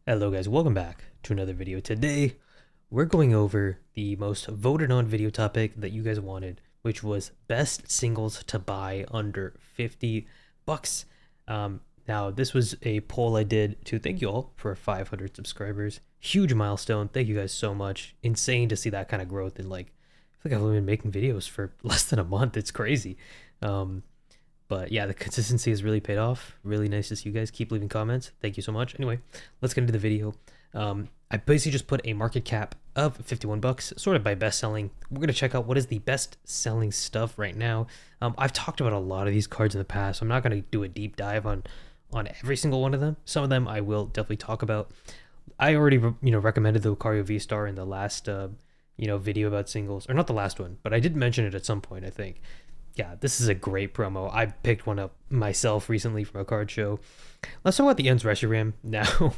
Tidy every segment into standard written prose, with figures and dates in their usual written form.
Hello guys, welcome back to another video. Today, we're going over the most voted on video topic that you guys wanted, which was best singles to buy under 50 bucks. Now this was a poll I did to thank you all for 500 subscribers. Huge milestone. Thank you guys so much. Insane to see that kind of growth in I feel like I've only been making videos for less than a month. It's crazy. But yeah, the consistency has really paid off. Really nice to see you guys. Keep leaving comments. Thank you so much. Anyway, let's get into the video. I basically just put a market cap of 51 bucks, sort of by best selling. We're going to check out what is the best selling stuff right now. I've talked about a lot of these cards in the past. So I'm not going to do a deep dive on every single one of them. Some of them I will definitely talk about. I already, recommended the Lucario V-Star in the last, video about singles. Or not the last one, but I did mention it at some point, I think. Yeah, this is a great promo. I picked one up myself recently from a card show. Let's talk about the Ends Reshiram. Now,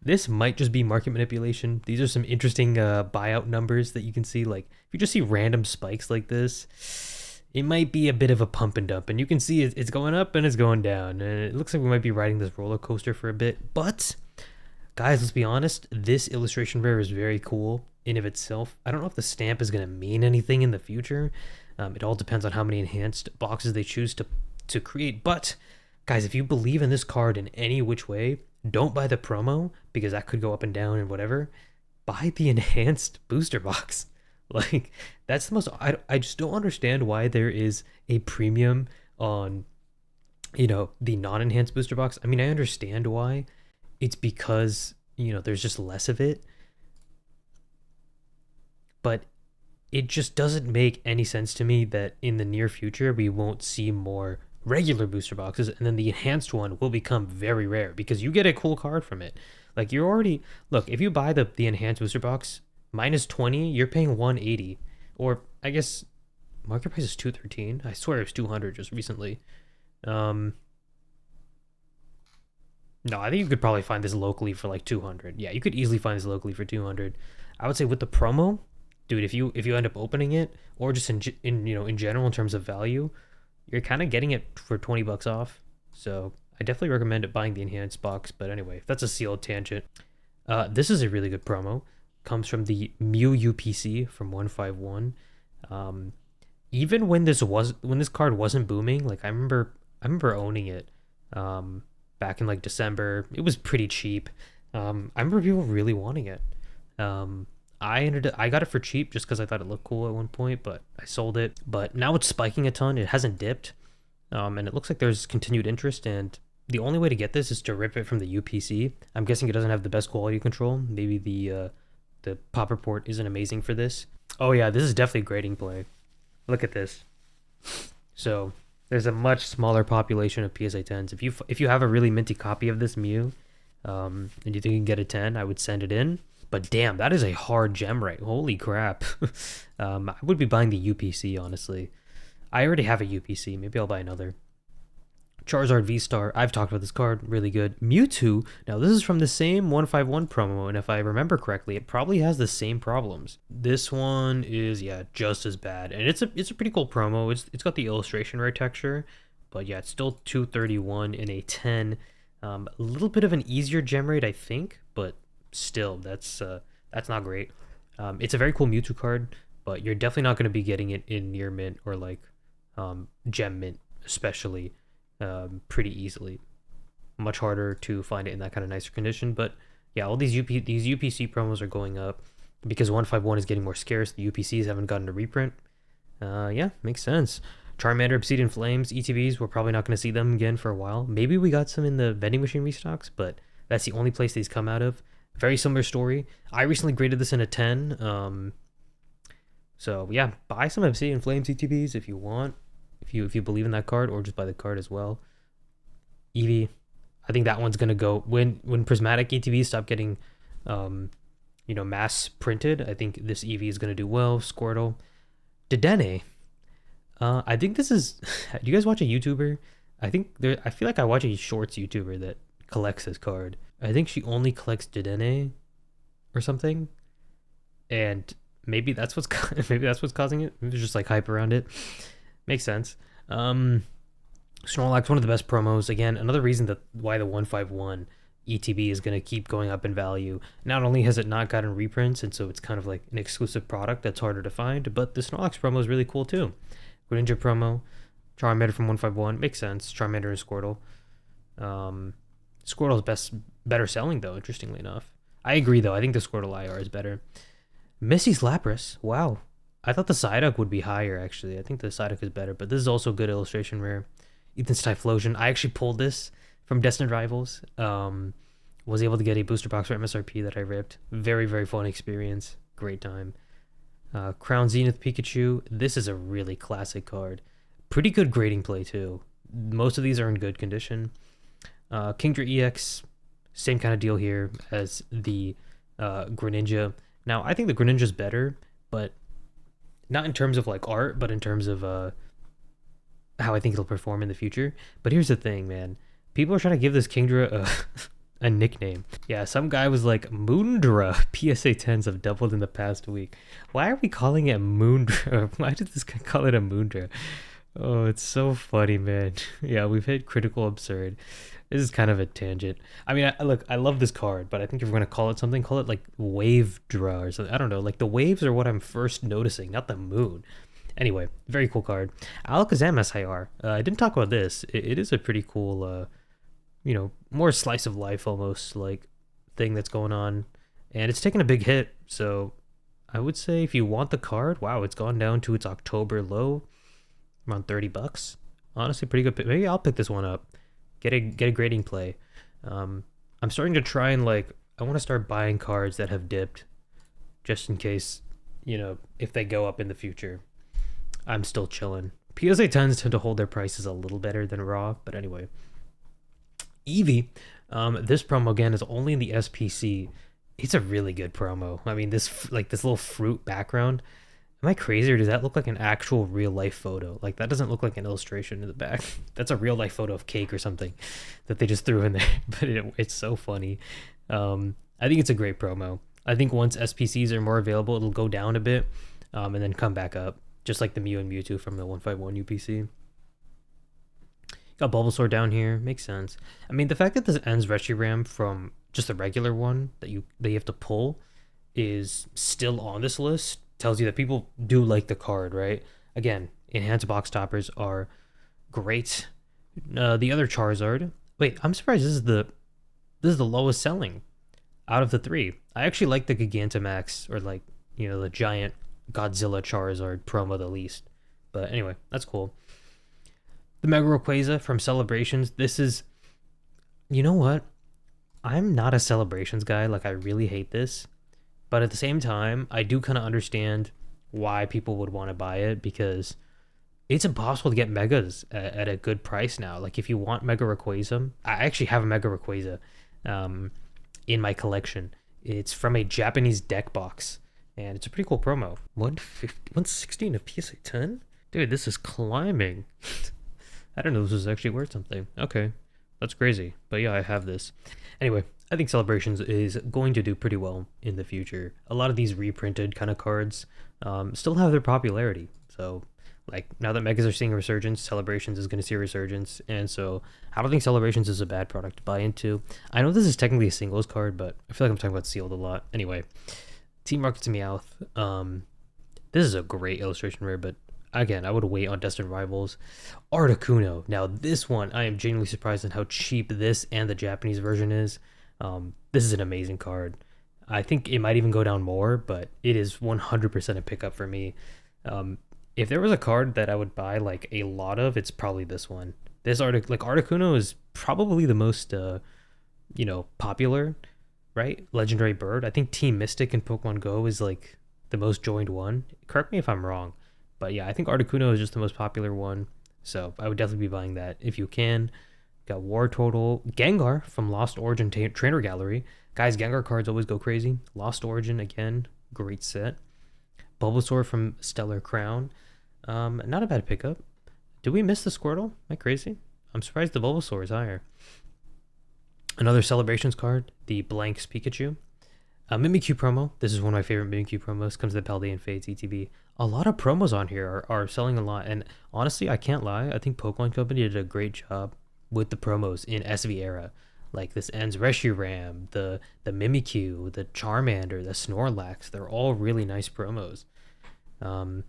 this might just be market manipulation. These are some interesting buyout numbers that you can see. Like, if you just see random spikes like this, it might be a bit of a pump and dump. And you can see it's going up and it's going down. And it looks like we might be riding this roller coaster for a bit. But, guys, let's be honest. This illustration rare is very cool in of itself. I don't know if the stamp is going to mean anything in the future. It all depends on how many enhanced boxes they choose to create. But, guys, if you believe in this card in any which way, don't buy the promo, because that could go up and down and whatever. Buy the enhanced booster box. Like, that's the most... I just don't understand why there is a premium on, the non-enhanced booster box. I mean, I understand why. It's because, there's just less of it. But it just doesn't make any sense to me that in the near future we won't see more regular booster boxes, and then the enhanced one will become very rare because you get a cool card from it. Like, you're already... Look, if you buy the enhanced booster box, minus 20, you're paying 180. Or, I guess, market price is 213. I swear it was 200 just recently. No, I think you could probably find this locally for like 200. Yeah, you could easily find this locally for 200. I would say with the promo... Dude, if you end up opening it, or just in general in terms of value, you're kind of getting it for 20 bucks off. So I definitely recommend buying the enhanced box. But anyway, that's a sealed tangent. This is a really good promo. Comes from the Mew UPC from 151. Even when this card wasn't booming, like I remember owning it. Back in like December, it was pretty cheap. I remember people really wanting it. I got it for cheap just because I thought it looked cool at one point, but I sold it. But now it's spiking a ton. It hasn't dipped, and it looks like there's continued interest. And the only way to get this is to rip it from the UPC. I'm guessing it doesn't have the best quality control. Maybe the pop report isn't amazing for this. Oh yeah, this is definitely grading play. Look at this. So there's a much smaller population of PSA 10s. If you have a really minty copy of this Mew, and you think you can get a 10, I would send it in. But damn, that is a hard gem right. Holy crap. I would be buying the UPC, honestly. I already have a UPC. Maybe I'll buy another. Charizard V-Star. I've talked about this card. Really good. Mewtwo. Now, this is from the same 151 promo, and if I remember correctly, it probably has the same problems. This one is, yeah, just as bad. And it's a pretty cool promo. It's got the illustration rare texture. But yeah, it's still 231 in a 10. A little bit of an easier gem rate, I think, but... Still, that's not great. It's a very cool Mewtwo card, but you're definitely not going to be getting it in near mint or like gem mint, especially pretty easily. Much harder to find it in that kind of nicer condition. But yeah, all these UPC promos are going up because 151 is getting more scarce. The UPCs haven't gotten a reprint. Yeah, makes sense. Charmander, Obsidian Flames, ETBs, we're probably not going to see them again for a while. Maybe we got some in the vending machine restocks, but that's the only place these come out of. Very similar story. I recently graded this in a 10. So yeah, buy some Obsidian Flames ETBs if you want, if you believe in that card, or just buy the card as well. Eevee, I think that one's gonna go when prismatic ETBs stop getting, mass printed. I think this Eevee is gonna do well. Squirtle, Dedenne. I think this is. Do you guys watch a YouTuber? I feel like I watch a shorts YouTuber that collects this card. I think she only collects Dedenne or something, and maybe that's what's causing it. Maybe there's just like hype around it. Makes sense. Snorlax, one of the best promos. Again, another reason why the 151 ETB is going to keep going up in value. Not only has it not gotten reprints, and so it's kind of like an exclusive product that's harder to find, but the Snorlax promo is really cool too. Greninja promo, Charmander from 151, makes sense. Charmander and Squirtle. Squirtle's better selling though, interestingly enough. I agree though, I think the Squirtle IR is better. Missy's Lapras, wow. I thought the Psyduck would be higher actually. I think the Psyduck is better, but this is also good illustration rare. Ethan's Typhlosion, I actually pulled this from Destined Rivals. Was able to get a booster box for MSRP that I ripped. Very, very fun experience. Great time. Crown Zenith Pikachu. This is a really classic card. Pretty good grading play too. Most of these are in good condition. Kingdra EX, same kind of deal here as the Greninja. Now, I think the Greninja is better, but not in terms of like art, but in terms of how I think it'll perform in the future. But here's the thing, man. People are trying to give this Kingdra a nickname. Yeah, some guy was like, Moondra. PSA 10s have doubled in the past week. Why are we calling it Moondra? Why did this guy call it a Moondra? Oh, it's so funny, man. Yeah, we've hit critical absurd. This is kind of a tangent. I mean, look, I love this card, but I think if we're going to call it something, call it like Wave Draw or something. I don't know. Like the waves are what I'm first noticing, not the moon. Anyway, very cool card. Alakazam SIR. I didn't talk about this. It is a pretty cool, more slice of life almost like thing that's going on. And it's taken a big hit. So I would say if you want the card, wow, it's gone down to its October low. Around $30. Honestly, pretty good. Maybe I'll pick this one up. Get a grading play. I'm starting to try and I want to start buying cards that have dipped, just in case, if they go up in the future. I'm still chilling. PSA 10s tend to hold their prices a little better than raw, but anyway. Eevee, this promo again is only in the SPC. It's a really good promo. I mean, this little fruit background. Am I crazy, or does that look like an actual real life photo? Like that doesn't look like an illustration in the back. That's a real life photo of cake or something that they just threw in there. But it's so funny. I think it's a great promo. I think once SPCs are more available, it'll go down a bit, and then come back up, just like the Mew and Mewtwo from the 151 UPC. Got Bulbasaur down here, makes sense. I mean, the fact that this ends Reshiram from just a regular one that you have to pull is still on this list. Tells you that people do like the card, right? Again, enhanced box toppers are great. The other Charizard. Wait, I'm surprised this is the lowest selling out of the three. I actually like the Gigantamax or the giant Godzilla Charizard promo the least. But anyway, that's cool. The Mega Rayquaza from Celebrations. This is, you know what? I'm not a Celebrations guy. I really hate this. But at the same time, I do kind of understand why people would want to buy it, because it's impossible to get Megas at a good price now. Like if you want Mega Rayquaza, I actually have a Mega Rayquaza in my collection. It's from a Japanese deck box, and it's a pretty cool promo. 116 of PSA 10? Dude, this is climbing. I don't know if this is actually worth something. Okay, that's crazy. But yeah, I have this. Anyway, I think Celebrations is going to do pretty well in the future. A lot of these reprinted kind of cards still have their popularity. So, now that Megas are seeing a resurgence, Celebrations is going to see a resurgence. And so, I don't think Celebrations is a bad product to buy into. I know this is technically a singles card, but I feel like I'm talking about sealed a lot. Anyway, Team Rocket's Meowth. This is a great illustration rare, but again, I would wait on Destined Rivals. Articuno. Now, this one, I am genuinely surprised at how cheap this and the Japanese version is. This is an amazing card. I think it might even go down more, but it is 100% a pickup for me. If there was a card that I would buy a lot of, it's probably this one. This Articuno is probably the most popular, right? Legendary bird. I think Team Mystic in Pokemon Go is the most joined one. Correct me if I'm wrong, but yeah, I think Articuno is just the most popular one. So I would definitely be buying that if you can. Got War Total. Gengar from Lost Origin Trainer Gallery. Guys, Gengar cards always go crazy. Lost Origin, again, great set. Bulbasaur from Stellar Crown. Not a bad pickup. Did we miss the Squirtle? Am I crazy? I'm surprised the Bulbasaur is higher. Another Celebrations card, the Blanks Pikachu. Mimikyu promo. This is one of my favorite Mimikyu promos. Comes to the Paldean Fates ETB. A lot of promos on here are selling a lot. And honestly, I can't lie. I think Pokemon Company did a great job with the promos in SV era. Like this ends Reshiram, the Mimikyu, the Charmander, the Snorlax. They're all really nice promos. Um,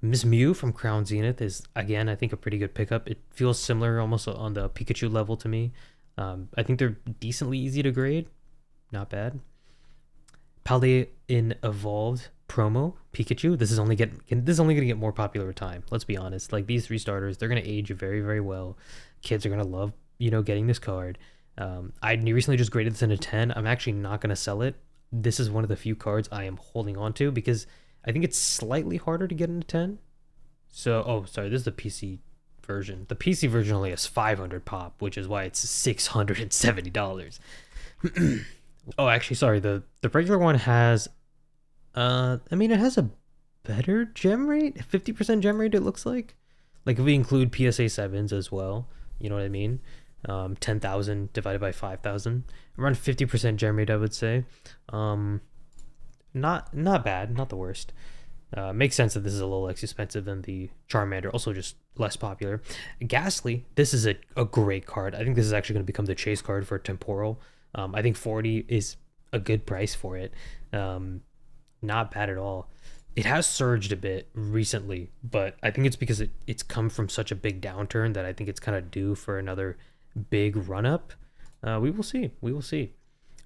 Miss Mew from Crown Zenith is again, I think, a pretty good pickup. It feels similar, almost on the Pikachu level to me. I think they're decently easy to grade, not bad. Paldean Evolved promo Pikachu. This is only gonna get more popular with time. Let's be honest. Like these three starters, they're gonna age very very well. Kids are gonna love getting this card. I recently just graded this in a 10. I'm actually not gonna sell it. This is one of the few cards I am holding on to because I think it's slightly harder to get in a 10. So sorry, this is the PC version. The PC version only has 500 pop, which is why it's $670. Oh, actually, sorry. The regular one has, I mean, it has a better gem rate, 50% gem rate. It looks like if we include PSA 7s as well, you know what I mean? 10,000 divided by 5,000, around 50% gem rate, I would say. Not bad, not the worst. Makes sense that this is a little less expensive than the Charmander, also just less popular. Ghastly, this is a great card. I think this is actually going to become the chase card for Temporal. I think 40 is a good price for it. Not bad at all. It has surged a bit recently, but I think it's because it's come from such a big downturn that I think it's kind of due for another big run up. We will see. We will see.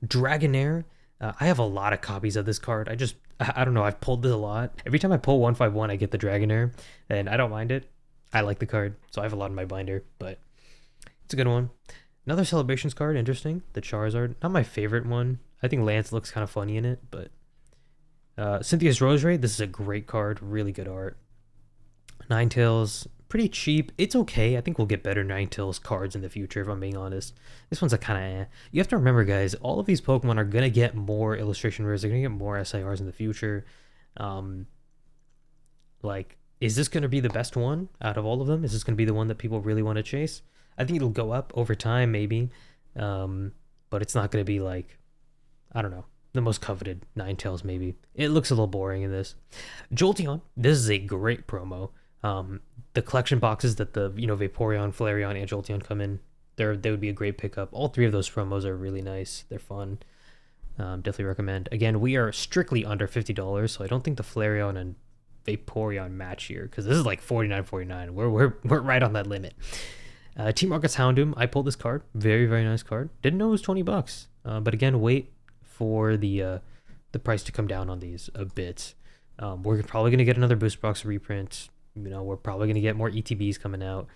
Dragonair. I have a lot of copies of this card. I don't know. I've pulled this a lot. Every time I pull 151, I get the Dragonair, and I don't mind it. I like the card, so I have a lot in my binder, but it's a good one. Another Celebrations card, interesting. The Charizard, not my favorite one. I think Lance looks kind of funny in it, but Cynthia's Roserade, this is a great card, really good art. Ninetales, pretty cheap. It's okay. I think we'll get better Ninetales cards in the future, if I'm being honest. This one's a kind of You have to remember, guys, all of these Pokemon are going to get more illustration rares. They're going to get more SIRs in the future. Is this going to be the best one out of all of them? Is this going to be the one that people really want to chase? I think it'll go up over time, maybe. But it's not going to be I don't know, the most coveted Ninetales, maybe. It looks a little boring in this. Jolteon, this is a great promo. The collection boxes that the Vaporeon, Flareon, and Jolteon come in, they would be a great pickup. All three of those promos are really nice. They're fun. Definitely recommend. Again, we are strictly under $50, so I don't think the Flareon and Vaporeon match here, because this is like $49.49. We're right on that limit. Team Rocket's Houndoom. I pulled this card. Very, very nice card. Didn't know it was $20. But again, wait for the price to come down on these a bit. We're probably going to get another boost box reprint. We're probably going to get more ETBs coming out.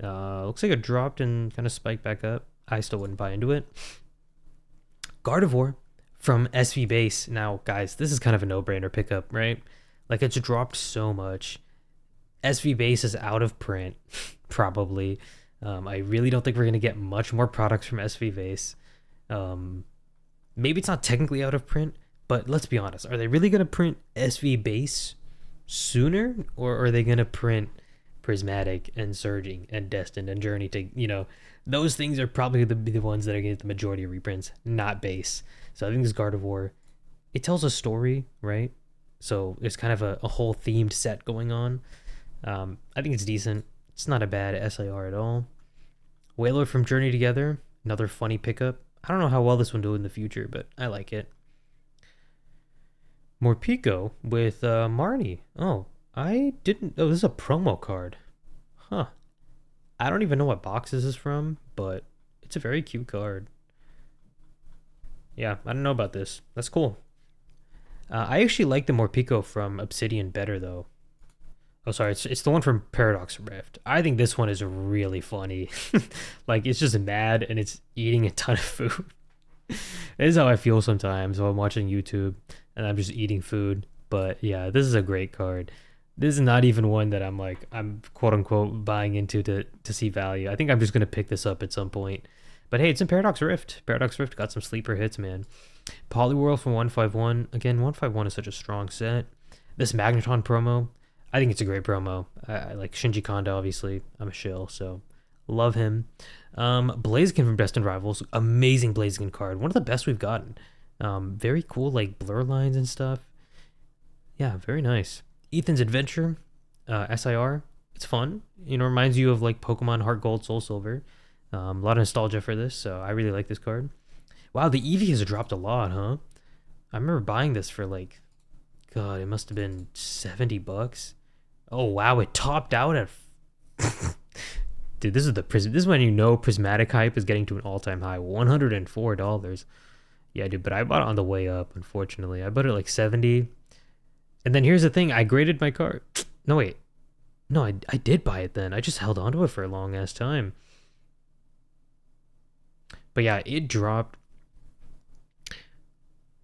Looks like it dropped and kind of spiked back up. I still wouldn't buy into it. Gardevoir from SV Base. Now, guys, this is kind of a no-brainer pickup, right? It's dropped so much. SV Base is out of print, probably. I really don't think we're going to get much more products from SV Base. Maybe it's not technically out of print, but let's be honest. Are they really going to print SV Base sooner? Or are they going to print Prismatic and Surging and Destined and Journey to, those things are probably the ones that are going to get the majority of reprints, not Base. So I think this Gardevoir, it tells a story, right? So there's kind of a whole themed set going on. I think it's decent. It's not a bad SIR at all. Wailord from Journey Together, another funny pickup. I don't know how well this one will do in the future, but I like it. Morpeko with Marnie. Oh, I didn't... Oh, this is a promo card. Huh. I don't even know what box this is from, but it's a very cute card. Yeah, I don't know about this. That's cool. I actually like the Morpeko from Obsidian better, though. Oh, sorry, it's the one from Paradox Rift. I think this one is really funny. It's just mad and it's eating a ton of food. This is how I feel sometimes while I'm watching YouTube and I'm just eating food. But yeah, this is a great card. This is not even one that I'm quote unquote buying into to see value. I think I'm just going to pick this up at some point. But hey, it's in Paradox Rift. Paradox Rift got some sleeper hits, man. Poliwhirl from 151. Again, 151 is such a strong set. This Magneton promo, I think it's a great promo. I like Shinji Kondo, obviously. I'm a shill, so love him. Blaziken from Destined Rivals. Amazing Blaziken card. One of the best we've gotten. Very cool, blur lines and stuff. Yeah, very nice. Ethan's Adventure, SIR. It's fun. Reminds you of Pokemon Heart Gold, Soul Silver. A lot of nostalgia for this, so I really like this card. Wow, the Eevee has dropped a lot, huh? I remember buying this for like, God, it must have been 70 bucks. Oh wow, it topped out at dude, this is the prism. This is when you know prismatic hype is getting to an all-time high, $104. Yeah, dude, but I bought it on the way up. Unfortunately, I bought it like 70. And then here's the thing: I graded my card. No wait, no, I did buy it then. I just held onto it for a long ass time. But yeah, it dropped.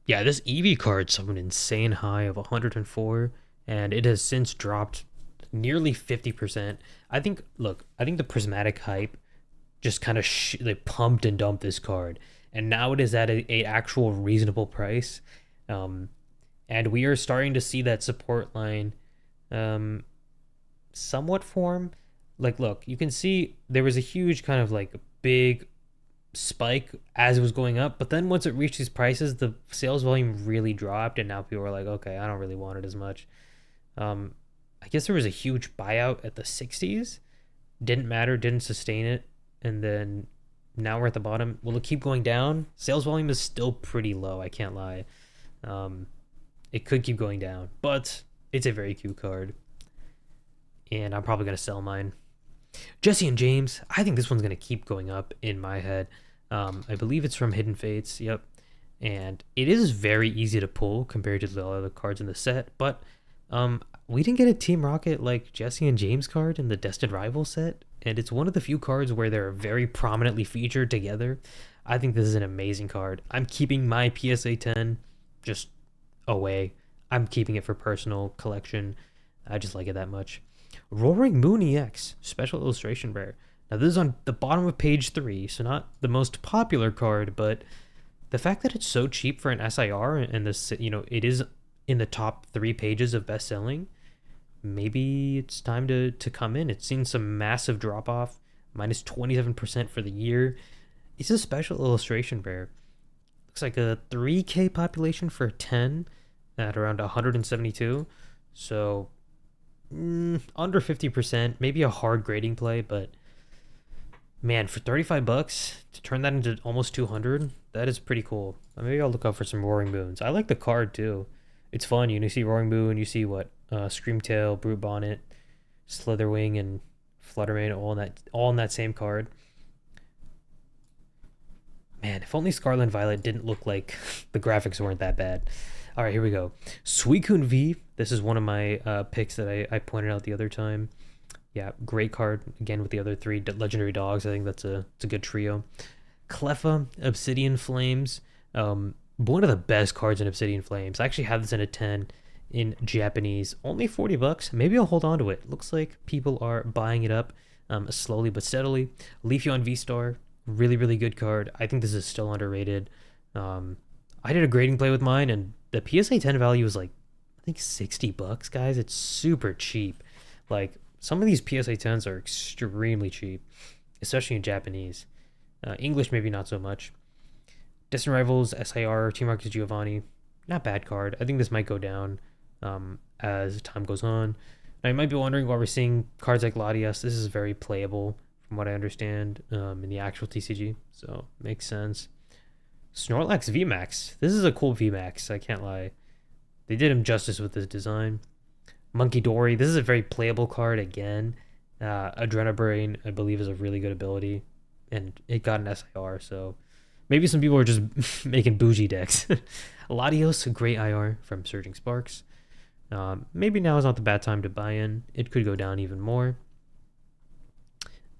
Yeah, this Eevee card saw an insane high of 104, and it has since dropped nearly 50%. I think. Look, I think the prismatic hype just kind of they pumped and dumped this card, and now it is at a actual reasonable price, um, and we are starting to see that support line, um, somewhat form. Like, look, you can see there was a huge kind of like big spike as it was going up, but then once it reached these prices, the sales volume really dropped, and now people are like, okay, I don't really want it as much. Um, I guess there was a huge buyout at the 60s. Didn't matter, didn't sustain it, and then now we're at the bottom. Will it keep going down? Sales volume is still pretty low. I can't lie. Um, it could keep going down, but it's a very cute card, and I'm probably gonna sell mine. Jesse and James. I think this one's gonna keep going up in my head. I believe it's from Hidden Fates. Yep, and it is very easy to pull compared to the other cards in the set. But we didn't get a Team Rocket like Jesse and James card in the Destined Rival set, and it's one of the few cards where they're very prominently featured together. I think this is an amazing card. I'm keeping my PSA 10 just away. I'm keeping it for personal collection. I just like it that much. Roaring Moon EX, special illustration rare. Now this is on the bottom of page 3, so not the most popular card, but the fact that it's so cheap for an SIR and this, it is in the top 3 pages of best selling, maybe it's time to come in. It's seen some massive drop off, minus 27% for the year. It's a special illustration rare. Looks like a 3K population for 10 at around 172. So under 50%, maybe a hard grading play, but man, for 35 bucks to turn that into almost 200, that is pretty cool. Maybe I'll look out for some Roaring Moons. I like the card too. It's fun. You see Roaring Moon, you see what? Screamtail, Brute Bonnet, Slitherwing, and Fluttermane all in that same card. Man, if only Scarlet and Violet didn't look like the graphics weren't that bad. All right, here we go. Suicune V. This is one of my picks that I pointed out the other time. Yeah, great card. Again, with the other 3 legendary dogs. I think it's a good trio. Cleffa, Obsidian Flames. One of the best cards in Obsidian Flames. I actually have this in a 10 in Japanese. Only 40 bucks. Maybe I'll hold on to it. Looks like people are buying it up slowly but steadily. Leafeon V-Star. Really, really good card. I think this is still underrated. I did a grading play with mine, and the PSA 10 value is like, I think 60 bucks, guys. It's super cheap. Like, some of these PSA 10s are extremely cheap, especially in Japanese. English, maybe not so much. Destined Rivals, SIR, Team Marcus Giovanni. Not bad card. I think this might go down as time goes on. Now, you might be wondering why we're seeing cards like Latias. This is very playable, from what I understand, in the actual TCG. So, makes sense. Snorlax VMAX. This is a cool VMAX, I can't lie. They did him justice with this design. Monkey Dory. This is a very playable card again. Adrenabrain, I believe, is a really good ability. And it got an SIR, so maybe some people are just making bougie decks. Latios, great IR from Surging Sparks. Maybe now is not the bad time to buy in. It could go down even more.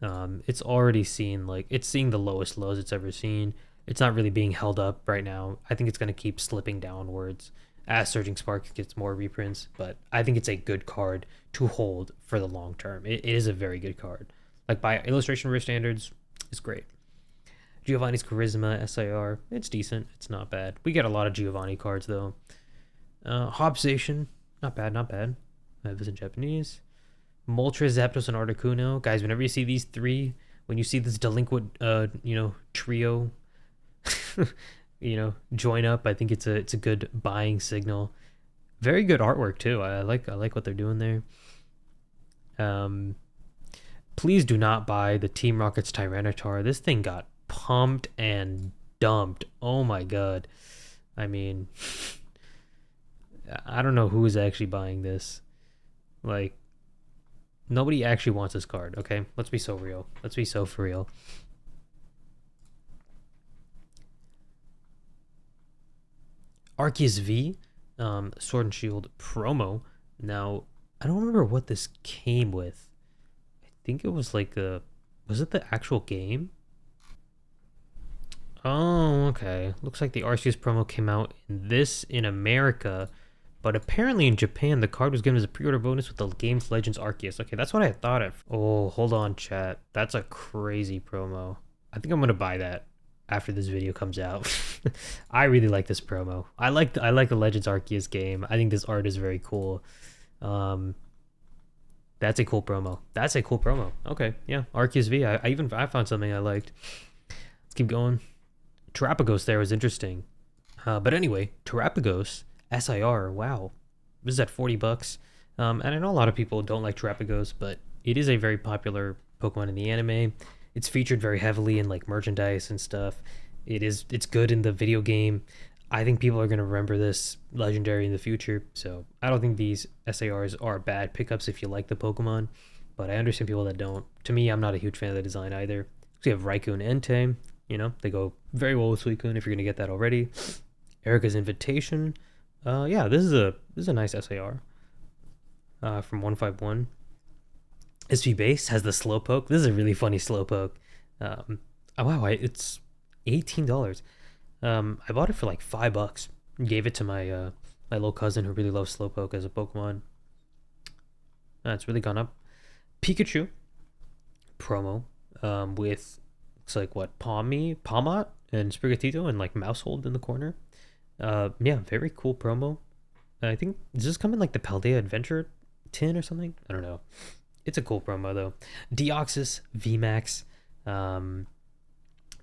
It's already seen, it's seeing the lowest lows it's ever seen. It's not really being held up right now. I think it's going to keep slipping downwards as Surging Spark gets more reprints, but I think it's a good card to hold for the long term. It is a very good card. Like, by illustration rare standards, it's great. Giovanni's Charisma, SIR, it's decent. It's not bad. We get a lot of Giovanni cards, though. Hobsation, not bad, not bad. I have this in Japanese. Moltres, Zapdos, and Articuno. Guys, whenever you see these 3, when you see this delinquent, trio, join up, I think it's a good buying signal. Very good artwork too. I like what they're doing there. Please do not buy the Team Rocket's Tyranitar. This thing got pumped and dumped. Oh my god. I mean, I don't know who is actually buying this. Like, nobody actually wants this card, okay? Let's be so real. Let's be so for real. Arceus V, Sword and Shield promo. Now, I don't remember what this came with. I think it was like a... Was it the actual game? Oh, okay. Looks like the Arceus promo came out in America, but apparently in Japan, the card was given as a pre-order bonus with the game's Legends Arceus. Okay, that's what I thought of. Oh, hold on, chat. That's a crazy promo. I think I'm gonna buy that after this video comes out. I really like this promo. I like the Legends Arceus game. I think this art is very cool. That's a cool promo. That's a cool promo. Okay, yeah, Arceus V. I found something I liked. Let's keep going. Terrapagos there was interesting. But anyway, Terrapagos SIR. Wow, this is at $40. And I know a lot of people don't like Terrapagos, but it is a very popular Pokemon in the anime. It's featured very heavily in like merchandise and stuff. It's good in the video game. I think people are going to remember this legendary in the future. So I don't think these SARs are bad pickups if you like the Pokemon, but I understand people that don't. To me, I'm not a huge fan of the design either. So you have Raikou and Entei. You know, they go very well with Suicune if you're going to get that already. Erica's Invitation. Yeah, this is a nice SAR. From 151. SV Base has the Slowpoke. This is a really funny Slowpoke. Oh, wow, it's $18. I bought it for like $5. Gave it to my my little cousin who really loves Slowpoke as a Pokemon. It's really gone up. Pikachu promo with looks like what Palmot and Sprigatito and like Mousehold in the corner. Yeah, very cool promo. I think does this come in like the Paldea Adventure tin or something? I don't know. It's a cool promo though. Deoxys VMAX.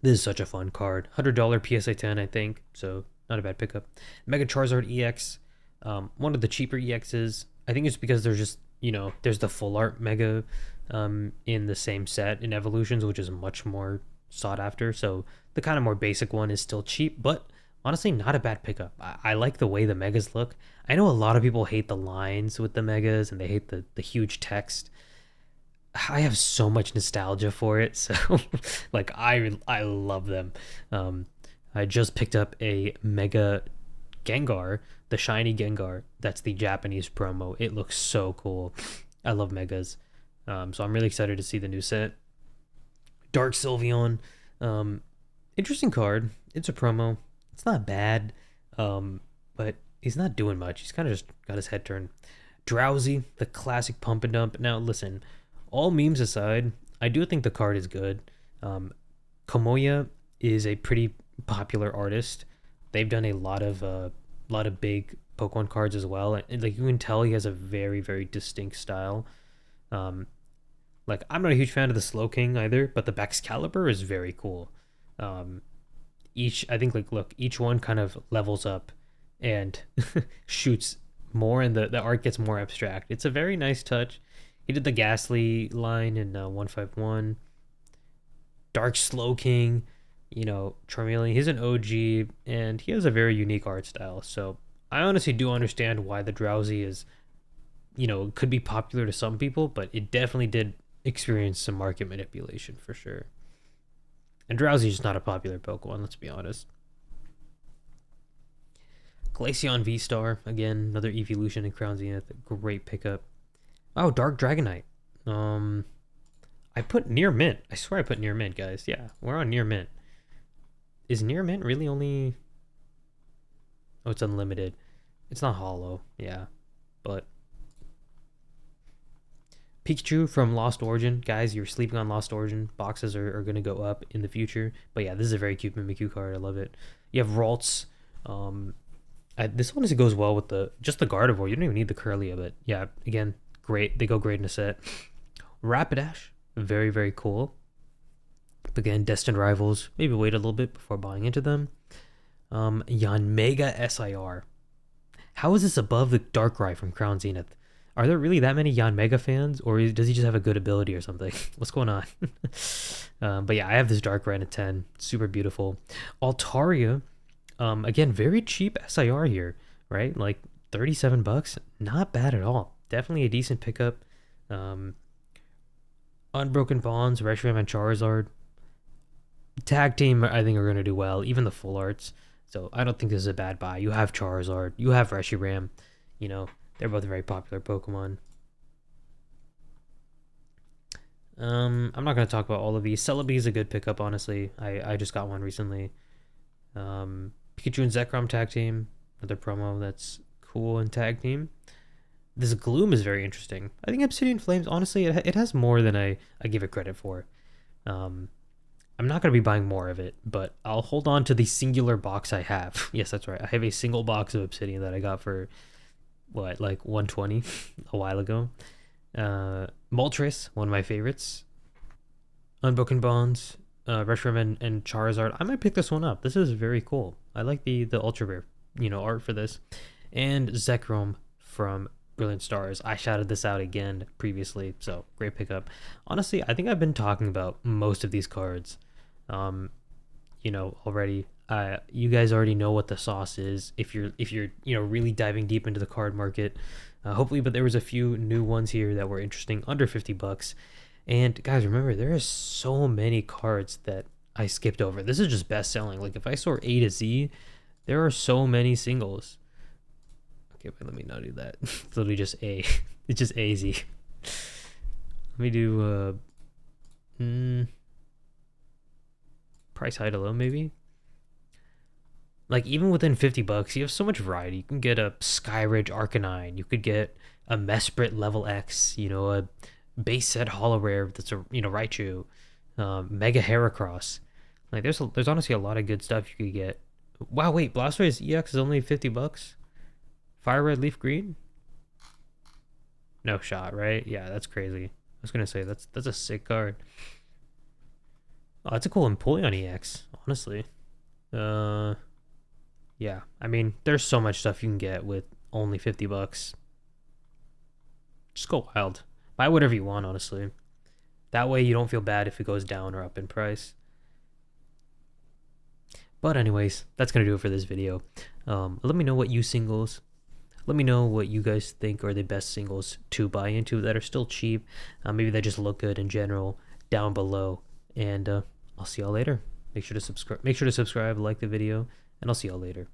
This is such a fun card. $100 PSA 10, I think. So not a bad pickup. Mega Charizard EX. One of the cheaper EXs. I think it's because there's just, you know, there's the full art Mega in the same set in Evolutions, which is much more sought after. So the kind of more basic one is still cheap, but honestly not a bad pickup. I like the way the Megas look. I know a lot of people hate the lines with the Megas and they hate the huge text. I have so much nostalgia for it, so like I love them. I just picked up a Mega Gengar, the shiny Gengar. That's the Japanese promo. It looks so cool. I love Megas, so I'm really excited to see the new set. Dark Sylveon, interesting card. It's a promo. It's not bad, but he's not doing much. He's kind of just got his head turned. Drowsy, the classic pump and dump. Now listen. All memes aside, I do think the card is good. Komoya is a pretty popular artist. They've done a lot of big Pokemon cards as well, and like you can tell, he has a very very distinct style. Like I'm not a huge fan of the Slowking either, but the Baxcalibur is very cool. I think like look, each one kind of levels up and shoots more, and the art gets more abstract. It's a very nice touch. He did the Ghastly line in 151. Dark Slowking, you know, Charmeleon. He's an OG, and he has a very unique art style. So I honestly do understand why the Drowsy is, you know, could be popular to some people, but it definitely did experience some market manipulation for sure. And Drowsy is just not a popular Pokemon, let's be honest. Glaceon V-Star, again, another evolution in Crown Zenith. Great pickup. Oh, Dark Dragonite. I put near mint. I swear I put near mint, guys. Yeah, we're on near mint. Is near mint really only... Oh, it's unlimited. It's not hollow. Yeah, but... Pikachu from Lost Origin. Guys, you're sleeping on Lost Origin. Boxes are going to go up in the future. But yeah, this is a very cute Mimikyu card. I love it. You have Ralts. This one goes well with just the Gardevoir. You don't even need the Curlia, but yeah, again... Great, they go great in a set. Rapidash, very very cool. Again, Destined Rivals. Maybe wait a little bit before buying into them. Yanmega SIR. How is this above the Darkrai from Crown Zenith? Are there really that many Yanmega fans, or does he just have a good ability or something? What's going on? But yeah, I have this Dark Red at 10. Super beautiful. Altaria, again, very cheap SIR here, right? Like 37 bucks. Not bad at all. Definitely a decent pickup. Unbroken Bonds, Reshiram and Charizard. Tag team, I think, are going to do well. Even the full arts. So I don't think this is a bad buy. You have Charizard. You have Reshiram. You know, they're both very popular Pokemon. I'm not going to talk about all of these. Celebi is a good pickup, honestly. I just got one recently. Pikachu and Zekrom tag team. Another promo that's cool in tag team. This Gloom is very interesting. I think Obsidian Flames, honestly, it has more than I give it credit for. I'm not going to be buying more of it, but I'll hold on to the singular box I have. Yes, that's right. I have a single box of Obsidian that I got for, what, like 120 a while ago. Moltres, one of my favorites. Unbroken Bonds, Reshiram and Charizard. I might pick this one up. This is very cool. I like the ultra rare, art for this. And Zekrom from Brilliant Stars. I shouted this out again previously, so great pickup. Honestly, I think I've been talking about most of these cards, already. You guys already know what the sauce is if you're really diving deep into the card market. Hopefully, but there was a few new ones here that were interesting, under 50 bucks. And guys, remember, there are so many cards that I skipped over. This is just best selling. Like if I saw A to Z, there are so many singles. Okay, wait, let me not do that. It's literally just A. It's just AZ. Let me do price high to low, maybe. Like even within 50 bucks, you have so much variety. You can get a Skyridge Arcanine. You could get a Mesprit level X. A base set holo rare that's a Raichu, Mega Heracross. Like there's honestly a lot of good stuff you could get. Wow, wait, Blastoise EX is only 50 bucks. Fire Red Leaf Green? No shot, right? Yeah, that's crazy. I was gonna say that's a sick card. Oh, that's a cool Empoleon EX, honestly. Yeah, I mean, there's so much stuff you can get with only 50 bucks. Just go wild. Buy whatever you want, honestly. That way you don't feel bad if it goes down or up in price. But anyways, that's gonna do it for this video. Let me know what you singles. Let me know what you guys think are the best singles to buy into that are still cheap. Maybe they just look good in general down below. And I'll see y'all later. Make sure to subscribe, like the video, and I'll see y'all later.